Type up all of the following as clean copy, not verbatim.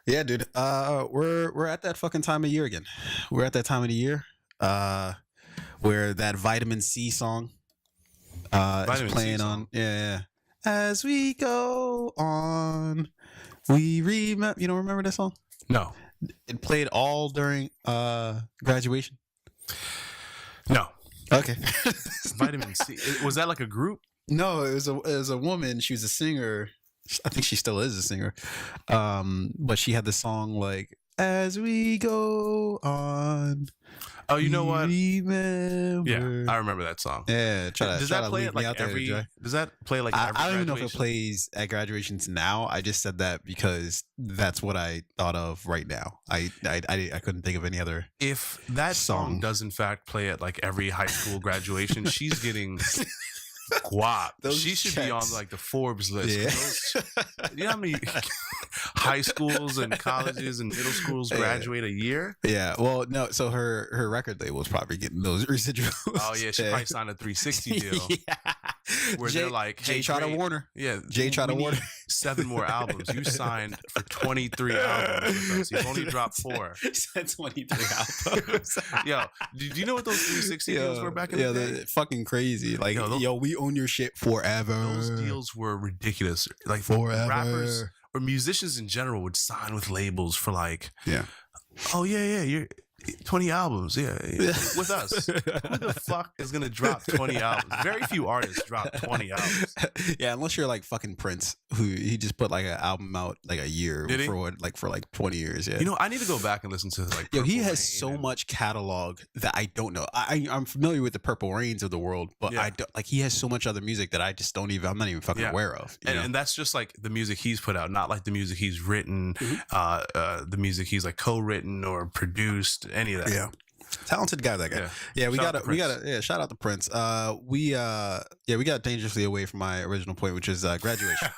Yeah, dude. We're at that fucking time of year again. We're at that time of the year, uh, where that Vitamin C song, is Vitamin C playing on. song. Yeah. As we go on, we remember. You don't remember that song? No, It played all during graduation. no. Okay. Vitamin C. Was that like a group? No, it was a woman. She was a singer. I think she still is a singer. But she had the song like "As We Go On." Oh, you know what? Remember. Yeah, I remember that song. Yeah, Does that play at like every? Does that play like every? I don't even know if it graduation? plays at graduations now. I just said that because that's what I thought of right now. I couldn't think of any other. If that song Song. does in fact play at like every high school graduation, she's getting guap. Those She should be on checks. like the Forbes list. Yeah. You know how many high schools and colleges and middle schools graduate a year? Yeah. Well, no. So her record label is probably getting those residuals. Oh yeah, she probably signed a 360 deal Yeah. where they're like, Jay "Hey, Trotter great. Warner. Yeah, Jay Trotter we Warner. need 7 more albums. You signed for 23 albums with us. You've only dropped 4. Said 23 albums. Yo, do you know what those 360 deals were back in the day? they're fucking crazy. Like, Yo, we own your shit forever. Those deals were ridiculous. Like Forever. rappers or musicians in general would sign with labels for like, Yeah. oh yeah, you're 20 albums, yeah, with us. Who the fuck is gonna drop 20 albums? Very few artists drop 20 albums. Yeah, unless you're like fucking Prince, who he just put like an album out like a year Did he? for like 20 years. Yeah. You know, I need to go back and listen to like. Yo, he Purple has Rain so and- much catalog that I don't know. I'm familiar with the Purple Rains of the world, but Yeah. I don't like. He has so much other music that I just don't even. I'm not even fucking Yeah. aware of. you know? And that's just like the music he's put out, not like the music he's written, Mhm. the music he's like co-written or produced, any of that. Yeah. Talented guy, that guy. Yeah, we Shout got out to to Prince. yeah, shout out to Prince. We got dangerously away from my original point, which is graduation.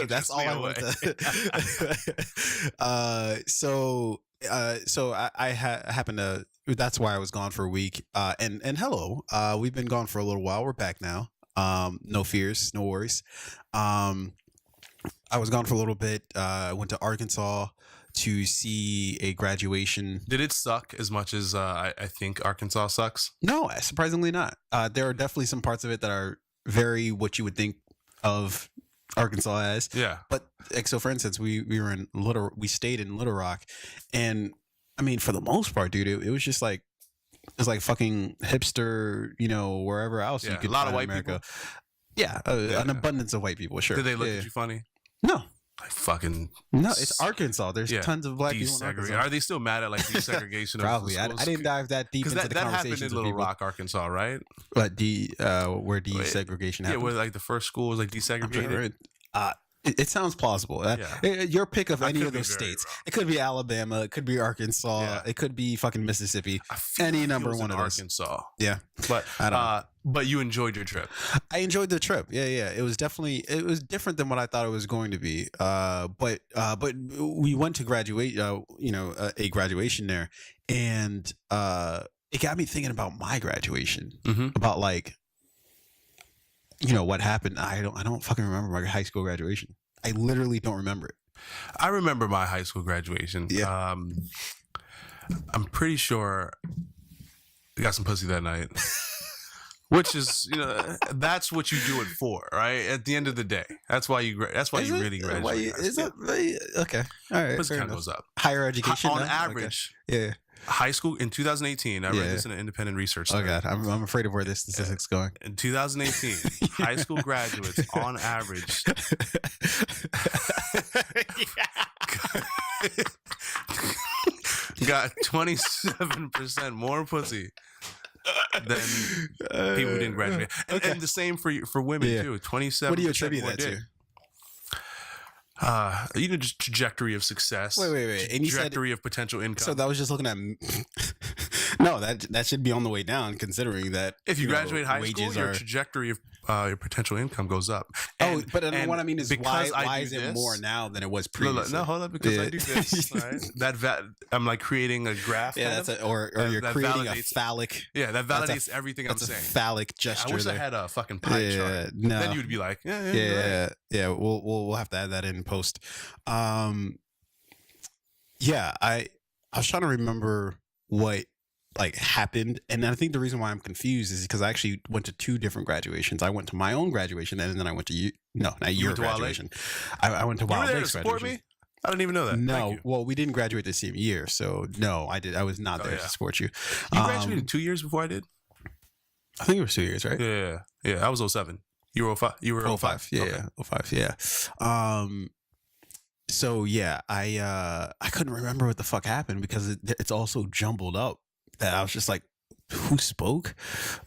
That's all I want to. So I happened to. That's why I was gone for a week. And hello, we've been gone for a little while. We're back now. No fears, no worries. I was gone for a little bit. I went to Arkansas to see a graduation. Did it suck as much as I think Arkansas sucks? No, surprisingly not. There are definitely some parts of it that are very what you would think of Arkansas as. Yeah. But like, so for instance, we stayed in Little Rock, and I mean, for the most part, dude, it was just like it's like fucking hipster, wherever else Yeah, you could a lot of find white in America. people? Yeah, Yeah. an abundance of white people. Sure. Did they look Yeah. at you funny? No, Like fucking it's Arkansas. There's Yeah, tons of black people in desegregation. Arkansas. Are they still mad at like desegregation? Probably. Of I schools? didn't dive that deep Because into the that happened conversations in with Little people. Rock, Arkansas, right? But where desegregation Yeah, happened. where like the first school was like I'm desegregated. sure it sounds plausible. Yeah. Your pick of I any could of be those very states. wrong. It could be Alabama. It could be Arkansas. Yeah. It could be fucking Mississippi. I feel Any like it number was one in of those. Arkansas. Yeah, But I don't know. but you enjoyed your trip. I enjoyed the trip. Yeah. It was different than what I thought it was going to be. But we went to graduate. A graduation there, and it got me thinking about my graduation. Mm-hmm. About like, what happened. I don't fucking remember my high school graduation. I literally don't remember it. I remember my high school graduation. Yeah. I'm pretty sure I got some pussy that night. Which is, that's what you do it for, right? At the end of the day, that's why you really graduate. Is it? Okay. All right. Pussy fair kind of enough. goes up. Higher education On now? Okay. average, Yeah. high school in 2018. I read Yeah. this in an independent research Oh study. god, I'm afraid of where this statistic's going. In 2018, high school graduates on average got 27% more pussy than people who didn't graduate. And the same for women Yeah. too. 27%. What do you attribute more that to? dick. Just trajectory of success. Wait. And you said Trajectory of potential income. so that was just looking at. No, that should be on the way down, considering that if you graduate high school, wages your are. trajectory of your potential income goes up. Oh, but and what I mean is because I why do is it this- more now than it was No, previously? hold up, because I Yeah. do this. Right? I'm like creating a graph. Yeah, kind that's of. or you're that creating a validates- phallic. Yeah, that that's a- validates everything I'm That's a saying. phallic gesture. I wish I there. had a fucking pie chart. No. Then you'd be like, yeah. You're right. Yeah. We'll have to add that in post. yeah, I was trying to remember what like happened, and I think the reason why I'm confused is because I actually went to two different graduations. I went to my own graduation, and then I went to no, not You your went to Wild Lake? graduation. I went to You were Wild there to Lake's support graduation. me? I didn't even know that. Thank No, you. well, we didn't graduate the same year, so no, I was not Oh, there yeah. to support you. You graduated 2 years before I did? I think it was 2 years, right? Yeah. I was 07. You were 05? You were 05? 05. Yeah, Okay. yeah. 05, yeah. So yeah, I couldn't remember what the fuck happened because it's all so jumbled up that I was just like, who spoke?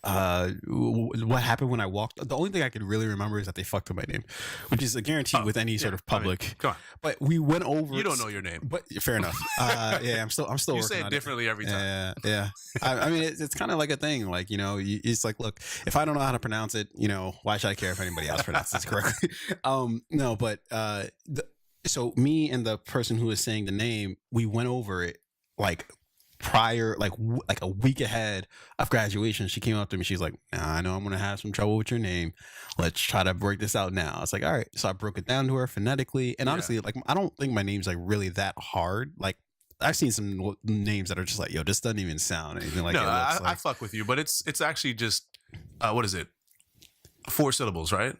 What happened when I walked? The only thing I could really remember is that they fucked up my name, which is a guarantee with any sort of public. I mean, come on. But we went over. You don't know your name. But fair enough. Yeah, I'm still You working say on it differently every time. Yeah. I mean, it's kind of like a thing. Like, you know, it's like, look, if I don't know how to pronounce it, you know, why should I care if anybody else pronounces it correctly? No, but so me and the person who was saying the name, we went over it like prior, like a week ahead of graduation. She came up to me. She's like, nah, I know I'm gonna have some trouble with your name. Let's try to break this out now. I was like, all right. So I broke it down to her phonetically, and honestly, like, I don't think my name's like really that hard. Like, I've seen some names that are just like, yo, this doesn't even sound anything like No, it looks I like. fuck with you, but it's actually just what is it? 4 syllables, right?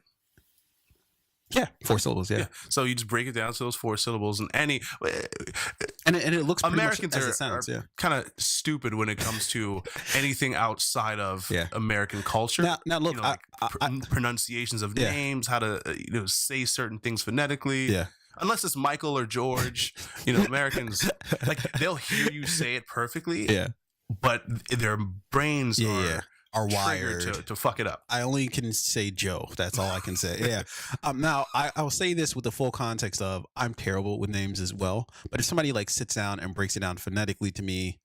Yeah, 4 syllables. Yeah, So you just break it down to those 4 syllables, and and it looks pretty Americans much as it sounds. Yeah. kind of stupid when it comes to anything outside of Yeah. American culture. Now look, you know, like pronunciations of Yeah. names, how to say certain things phonetically. Yeah. Unless it's Michael or George, you know, Americans like they'll hear you say it perfectly. Yeah. But their brains are triggered wired to fuck it up. I only can say Joe. That's all I can say. Yeah. Now I'll say this with the full context of I'm terrible with names as well. But if somebody like sits down and breaks it down phonetically to me,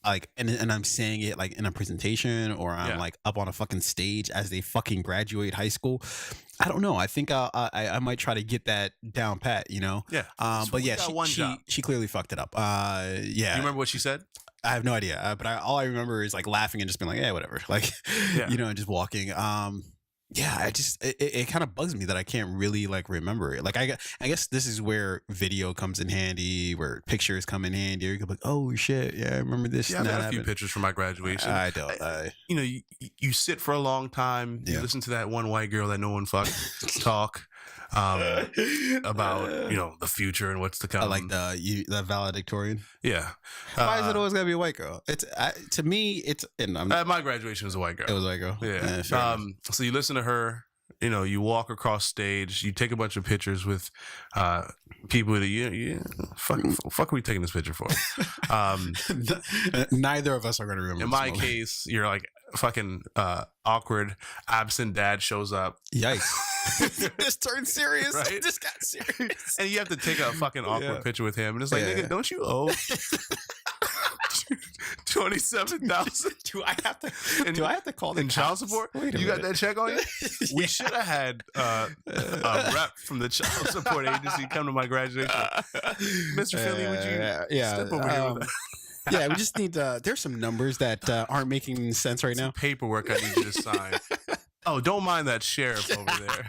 like, and I'm saying it like in a presentation or I'm like up on a fucking stage as they fucking graduate high school, I don't know. I think I might try to get that down pat. You know. Yeah. But yeah, she clearly fucked it up. Yeah. You remember what she said? I have no idea, but all I remember is like laughing and just being like, "Yeah, whatever," like, you know, and just walking. Yeah, it kind of bugs me that I can't really like remember it. Like, I guess this is where video comes in handy, where pictures come in handy. You can be like, "Oh shit, yeah, I remember this." Yeah, I got a few pictures from my graduation. I don't. You know, you sit for a long time. You listen to that one white girl that no one fucked talk. About, you know, the future and what's to come. Like the valedictorian. Yeah. Why is it always gotta be a white girl? It's to me, it's. And my graduation was a white girl. It was a white girl. Yeah. So you listen to her. You know, you walk across stage. You take a bunch of pictures with people that fuck are we taking this picture for? Neither of us are gonna remember. In my case, you're like fucking awkward, absent dad shows up. Yikes. This turned serious. Right? This got serious. And you have to take a fucking awkward picture with him. And it's like, nigga, don't you owe $27,000? Do I have to call the child support? Wait a you minute. got that check on you? We should have had a rep from the child support agency come to my graduation. Mr. Philly, would you step over here with that? Yeah, we just need there's some numbers that aren't making sense right now. Paperwork I need you to sign. Oh, don't mind that sheriff over there.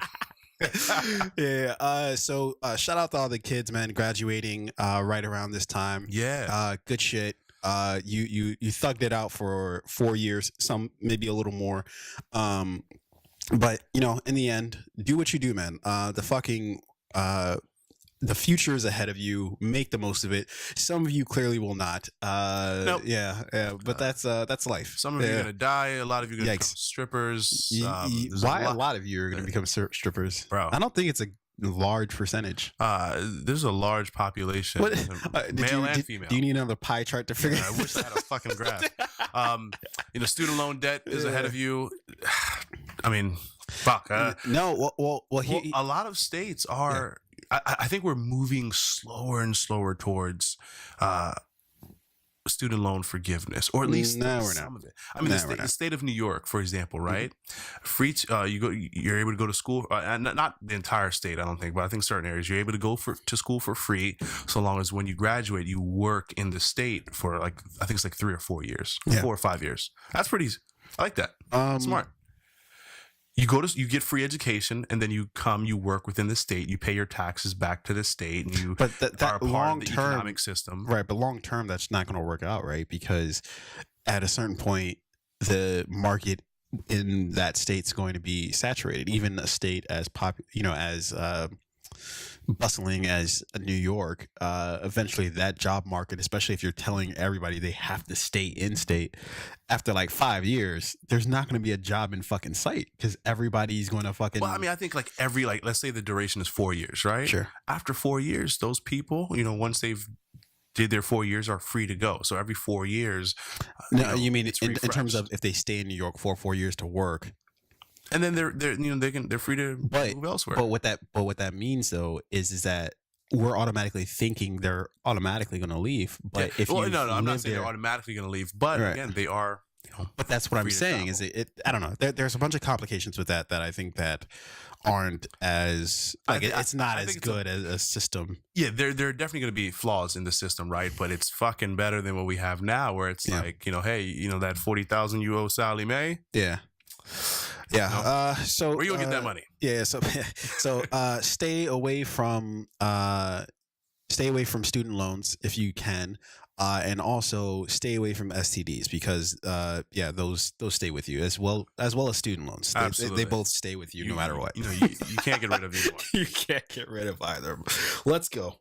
Yeah. So shout out to all the kids, man, graduating right around this time. Yeah. Good shit. You thugged it out for 4 years, some maybe a little more. But you know, in the end, do what you do, man. The future is ahead of you. Make the most of it. Some of you clearly will not. Nope. Yeah. But that's life. Some of you are gonna die. A lot of you are gonna become strippers. Why a lot of you are gonna become strippers, bro? I don't think it's a large percentage. There's a large population, male and female. Do you need another pie chart to figure? I wish I had a fucking graph. You know, student loan debt is ahead of you. I mean, fuck. No. Well, a lot of states are. I think we're moving slower and slower towards student loan forgiveness, or at least some of it. I mean, the state of New York, for example, right? Free. You're able to go to school, and not the entire state, I don't think, but I think certain areas you're able to go to school for free, so long as when you graduate, you work in the state for I think it's like 3 or 4 years, 4 or 5 years. That's pretty. I like that. Smart. you get free education, and then you work within the state, you pay your taxes back to the state, and you But are a that part long of the term, economic system. right? But long term, that's not going to work out, right? Because at a certain point, the market in that state's going to be saturated. Even a state as as bustling as New York, eventually that job market, especially if you're telling everybody they have to stay in state, after like 5 years, there's not going to be a job in fucking sight because everybody's going to fucking. Well, I mean, I think like let's say the duration is 4 years, right? Sure. After 4 years, those people, once they've did their 4 years, are free to go. So every 4 years, No, you mean it's in terms refreshed. of if they stay in New York for 4 years to work. And then they're free to But move elsewhere. what that means though is that we're automatically thinking they're automatically going to leave. But if well, you no, I'm not saying there, they're automatically going to leave, but Right. again, they are. But that's what I'm free to saying is travel. I don't know. There's a bunch of complications with that I think that aren't as like it's not I as think it's good as a system. Yeah, there are definitely going to be flaws in the system, right? But it's fucking better than what we have now, where it's Yeah. like, hey, that 40,000 you owe Sally Mae. Yeah. Yeah. No. So Where you gonna get that money? Yeah. So stay away from student loans if you can. And also stay away from STDs because those stay with you as well as student loans. Absolutely. They both stay with you no matter what. You can't get rid of either one. You can't get rid of either. Let's go.